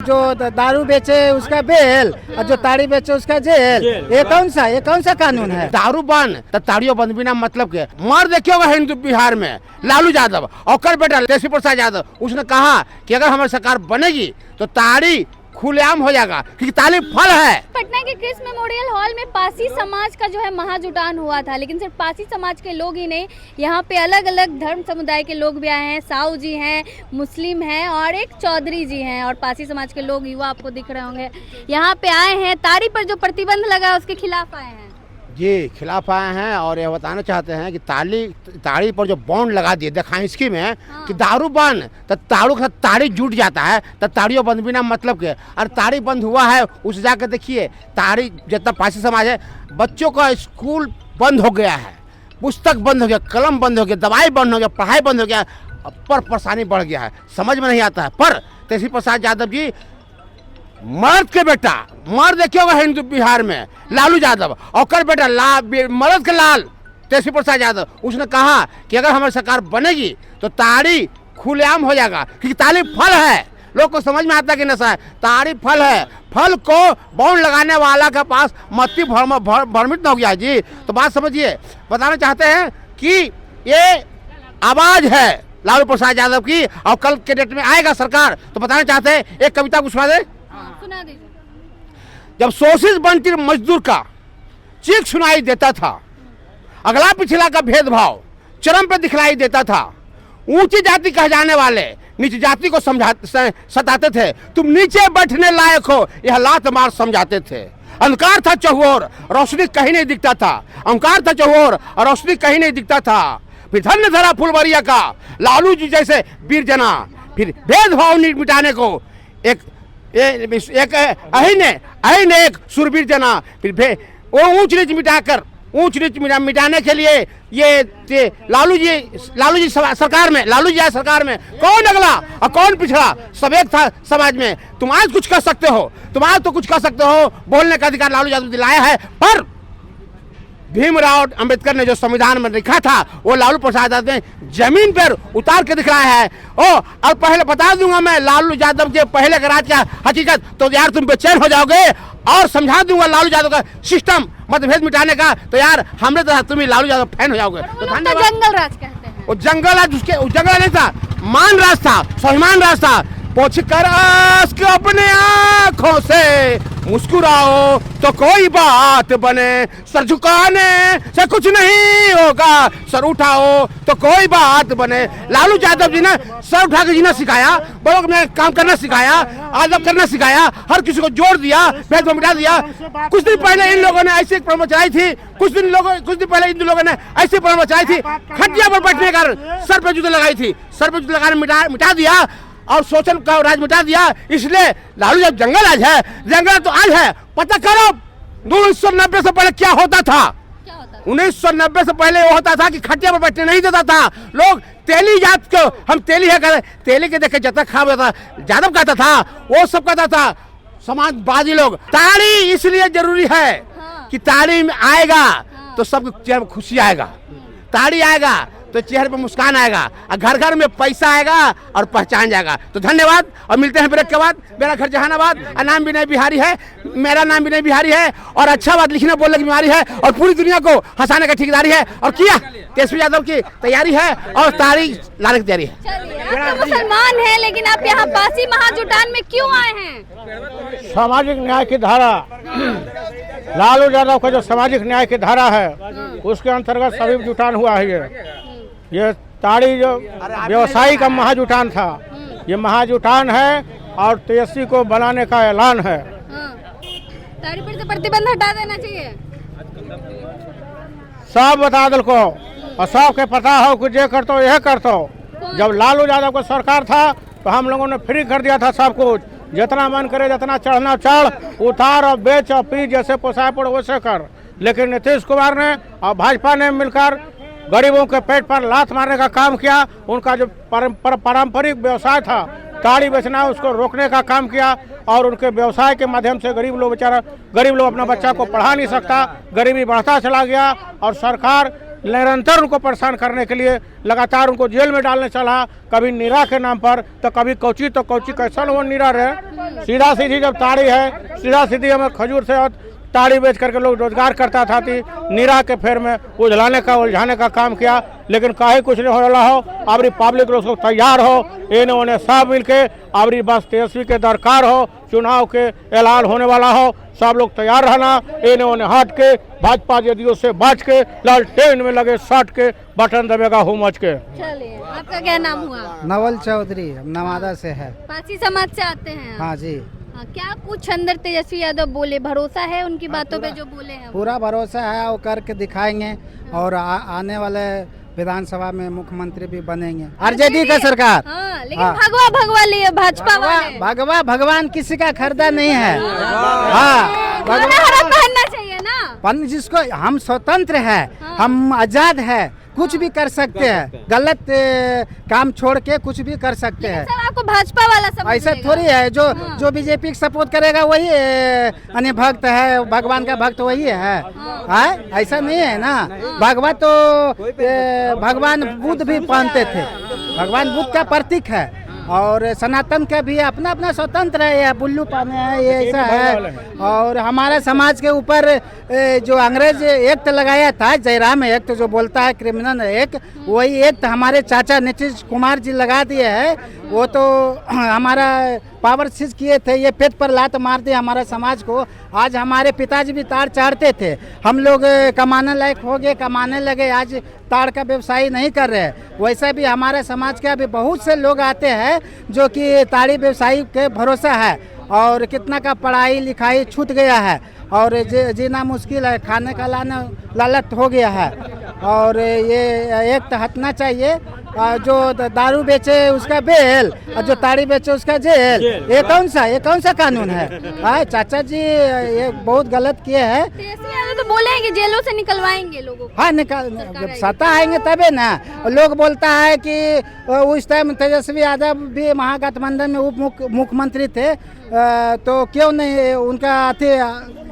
जो दारू बेचे उसका बेल और जो ताड़ी बेचे उसका जेल। ये कौन सा कानून है? दारू बंद तो ताड़ियों बंद बिना मतलब के मर देखिए होगा हिंदू बिहार में लालू यादव और बेटा तेजस्वी प्रसाद यादव, उसने कहा कि अगर हमारी सरकार बनेगी तो ताड़ी खुलेआम हो जाएगा क्योंकि ताली फल है। पटना के क्रिस मेमोरियल हॉल में पासी समाज का जो है महाजुटान हुआ था, लेकिन सिर्फ पासी समाज के लोग ही नहीं, यहाँ पे अलग अलग धर्म समुदाय के लोग भी आए हैं। साहू जी हैं, मुस्लिम हैं और एक चौधरी जी हैं और पासी समाज के लोग युवा आपको दिख रहे होंगे यहाँ पे आए हैं। ताड़ी पर जो प्रतिबंध लगा उसके खिलाफ आए हैं। जी खिलाफ आए हैं और यह बताना चाहते हैं कि ताड़ी पर जो बॉन्ड लगा दिए देखाएं इसकी में कि दारू बंद तो दारू के साथ ताड़ी जुट जाता है तो ताड़ियों बंद बिना मतलब के। और ताड़ी बंद हुआ है उस जाकर देखिए ताड़ी जितना पासी समाज है, बच्चों का स्कूल बंद हो गया है, पुस्तक बंद हो गया, कलम बंद हो गया, दवाई बंद हो गया, पढ़ाई बंद हो गया, पर परेशानी बढ़ गया है, समझ में नहीं आता है। पर तेजस्वी प्रसाद यादव जी मर्द के बेटा मर देखिए होगा हिंदू बिहार में लालू यादव और बेटा मर्द के लाल तेजस्वी प्रसाद यादव, उसने कहा कि अगर हमारी सरकार बनेगी तो ताड़ी खुलेआम हो जाएगा क्योंकि ताड़ी फल है। लोग को समझ में आता है कि नशा है, ताड़ी फल है, फल को बाउंड लगाने वाला के पास मत्ती भ्रमित न हो गया जी। तो बात समझिए, बताना चाहते हैं कि ये आवाज है लालू प्रसाद यादव की और कल के डेट में आएगा सरकार। तो बताना चाहते हैं, एक कविता को सुना दे। सुना दीजिए। जब शोषित बनती मजदूर का चीख सुनाई देता था, अगला पिछला का भेदभाव चरम पे दिखलाई देता था, ऊंची जाति कह जाने वाले नीची जाति को सताते थे, तुम नीचे बैठने लायक हो यह लात मार समझाते थे। अंधकार था चहुओर रोशनी कहीं नहीं दिखता था, अंधकार था चहुओर और रोशनी कहीं नहीं दिखता था। फिर धन्य धरा फुलवरिया का लालू जी जैसे वीर जना, फिर भेदभाव मिटाने को एक अही ने एक सुरवीर जना, फिर वो ऊंच नीच मिटाने के लिए ये लालू जी सरकार में कौन अगला और कौन पिछड़ा सब एक था समाज में। तुम आज कुछ कर सकते हो, तुम आज तो कुछ कर सकते हो, बोलने का अधिकार लालू यादव दिलाया है। पर भीमराव अंबेडकर ने जो संविधान में लिखा था वो लालू प्रसाद यादव ने जमीन पर उतार के दिख रहा है। और पहले बता दूंगा मैं लालू यादव के पहले का राज का हकीकत, तो यार तुम बेचैन हो जाओगे। और समझा दूंगा लालू यादव का सिस्टम मतभेद मिटाने का, तो यार हमने तो तुम लालू यादव फैन हो जाओगे। तो जंगल राज कहते हैं। वो जंगल राज, जंगल नहीं था, मान राज था, स्वाभिमान राज था। पोछ कर आस के अपने आंखों से मुस्कुराओ तो कोई बात बने, सर झुकाने से कुछ नहीं होगा, सर उठाओ तो कोई बात बने। लालू यादव जी ने सर उठा के जीना सिखाया, बड़ों में काम करना सिखाया, आदब करना सिखाया, हर किसी को जोड़ दिया, भेदभाव मिटा दिया। कुछ दिन पहले इन लोगों ने ऐसी प्रॉब्लम चलाई थी, कुछ दिन पहले इन लोगों ने ऐसी प्रॉब्लम चलाई थी, खटिया पर बैठने का सर पे जूते लगाई थी, सर पे जूते लगाने मिटा दिया और शोषण का राज मिटा दिया। इसलिए लालू जब जंगल राज है, जंगल तो आज है। पता करो 1990 से पहले क्या होता था। 1990 से पहले वो होता था कि खटिया पर बैठने नहीं देता था। लोग तेली जात को हम तेली है कहते, तेली के देखे जब तक खा था यादव कहता था, वो सब कहता था समाजवादी लोग। ताड़ी इसलिए जरूरी है कि ताड़ी में आएगा तो सबके चेहरे पर खुशी आएगा, ताड़ी आएगा तो चेहरे पर मुस्कान आएगा और घर घर में पैसा आएगा और पहचान जाएगा। तो धन्यवाद और मिलते हैं ब्रेक के बाद। मेरा घर जहानाबाद और नाम विनय बिहारी है, मेरा नाम विनय बिहारी है और अच्छा बात लिखने बोलने की बीमारी है और पूरी दुनिया को हंसाने का ठेकेदारी है और किया तेजस्वी यादव की तैयारी है और ताड़ी लाने की तैयारी है। आप मुसलमान हैं लेकिन आप यहाँ पासी महाजुटान में क्यों आए हैं? सामाजिक न्याय की धारा, लालू यादव का जो सामाजिक न्याय की धारा है उसके अंतर्गत सभी जुटान हुआ है। ये ताड़ी जो व्यवसायी का महाजुटान था, ये महाजुटान है और तेजस्वी को बनाने का ऐलान है। ताड़ी पर से प्रतिबंध हटा देना चाहिए, सब बता दल को और सबके पता हो कि ये कर तो यह कर तो। जब लालू यादव का सरकार था तो हम लोगों ने फ्री कर दिया था सब कुछ, जितना मन करे जितना चढ़ना चढ़, उतार और बेच और पी, जैसे पोसाए पड़ो वैसे कर। लेकिन नीतीश कुमार ने और भाजपा ने मिलकर गरीबों के पेट पर लात मारने का काम किया। उनका जो पारंपरिक व्यवसाय था ताड़ी बेचना, उसको रोकने का काम किया और उनके व्यवसाय के माध्यम से गरीब लोग अपना बच्चा को पढ़ा नहीं सकता, गरीबी बढ़ता चला गया और सरकार निरंतर उनको परेशान करने के लिए लगातार उनको जेल में डालने चला, कभी नीरा के नाम पर तो कभी कौची तो कौची, कैसा वो नीरा रहे। सीधा सीधी जब ताड़ी है, सीधा सीधी हमें खजूर से ताड़ी बेच करके लोग रोजगार करता था, नीरा के फेर में उलझाने का काम किया, लेकिन काहे कुछ नहीं हो रहा हो। अब पब्लिक लोग तैयार हो, इन्हें उन्हें सब मिलके अब बस तेजस्वी के दरकार हो, चुनाव के ऐलान होने वाला हो, सब लोग तैयार रहना, इन्हें उन्हें हट के भाजपा जदयू से बच के लालटेन में लगे सट के बटन दबेगा हो मच के। चलिए, आपका क्या नाम हुआ? नवल चौधरी, नवादा से है। पासी समाज से आते हैं आप? हाँ जी। हाँ, क्या कुछ अंदर तेजस्वी यादव बोले, भरोसा है उनकी बातों पे जो बोले हैं? पूरा भरोसा है, वो करके दिखाएंगे और आने वाले विधानसभा में मुख्यमंत्री भी बनेंगे आरजेडी का सरकार। हाँ, लेकिन भगवा लिए भाजपा वाले। भगवान किसी का खरीदा नहीं है। हाँ, हरा पहनना चाहिए ना, जिसको हम स्वतंत्र है, हम आजाद है, कुछ भी कर सकते हैं, गलत काम छोड़ के कुछ भी कर सकते हैं। सब आपको भाजपा वाला समझ ऐसा लेगा। थोड़ी है, जो बीजेपी को सपोर्ट करेगा वही अन्य भक्त है, भगवान का भक्त वही है। ऐसा नहीं है ना। भगवा तो भगवान बुद्ध भी पहनते थे, भगवान बुद्ध का प्रतीक है, और सनातन का भी अपना अपना स्वतंत्र है, ये बुल्लू पाने है, ये ऐसा है। और हमारे समाज के ऊपर जो अंग्रेज एक्ट लगाया था, जयराम एक्ट जो बोलता है क्रिमिनल एक्ट, वही एक्ट हमारे चाचा नीतीश कुमार जी लगा दिए है। वो तो हमारा पावर सीज किए थे, ये पेट पर लात मार दिए हमारे समाज को। आज हमारे पिताजी भी ताड़ चाड़ते थे, हम लोग कमाने लायक हो गए, कमाने लगे, आज ताड़ का व्यवसाय नहीं कर रहे। वैसा भी हमारे समाज के अभी बहुत से लोग आते हैं जो कि ताड़ी व्यवसायी के भरोसा है, और कितना का पढ़ाई लिखाई छूट गया है, और जीना मुश्किल है, खाने का लालच हो गया है। और ये एक हटना चाहिए, जो दारू बेचे उसका बेल और जो ताड़ी बेचे उसका जेल। ये कौन सा कानून है? चाचा जी ये बहुत गलत किए हैं। तो बोले कि जेलों से निकलवाएंगे लोगों को। हाँ, जब सत्ता आएंगे तबे ना। लोग बोलता है कि उस टाइम तेजस्वी यादव भी महागठबंधन में उप मुख्यमंत्री थे, तो क्यों नहीं उनका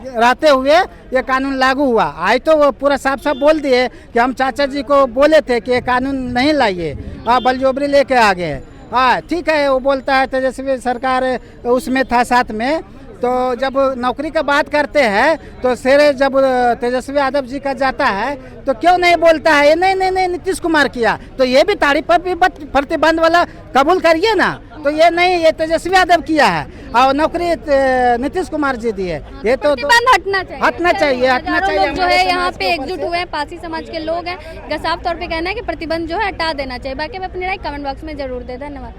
रहते हुए ये कानून लागू हुआ। आज तो वो पूरा साफ साफ बोल दिए कि हम चाचा जी को बोले थे कि ये कानून नहीं लाइए, बलजोबरी लेके आ गए। हाँ ठीक है, वो बोलता है तेजस्वी सरकार उसमें था साथ में। तो जब नौकरी का बात करते हैं तो सिरे जब तेजस्वी यादव जी का जाता है तो क्यों नहीं बोलता है ये नहीं नीतीश कुमार किया, तो ये भी तारीफ पर भी प्रतिबंध वाला कबूल करिए ना। तो ये नहीं, ये तेजस्वी यादव किया है और नौकरी नीतीश कुमार जी दिए। ये तो हटना चाहिए, हटना चाहिए। लोग जो है यहाँ पे एकजुट हुए हैं, पासी समाज के लोग हैं, साफ तौर पे कहना है कि प्रतिबंध जो है हटा देना चाहिए। बाकी में अपनी राय कमेंट बॉक्स में जरूर दे। धन्यवाद।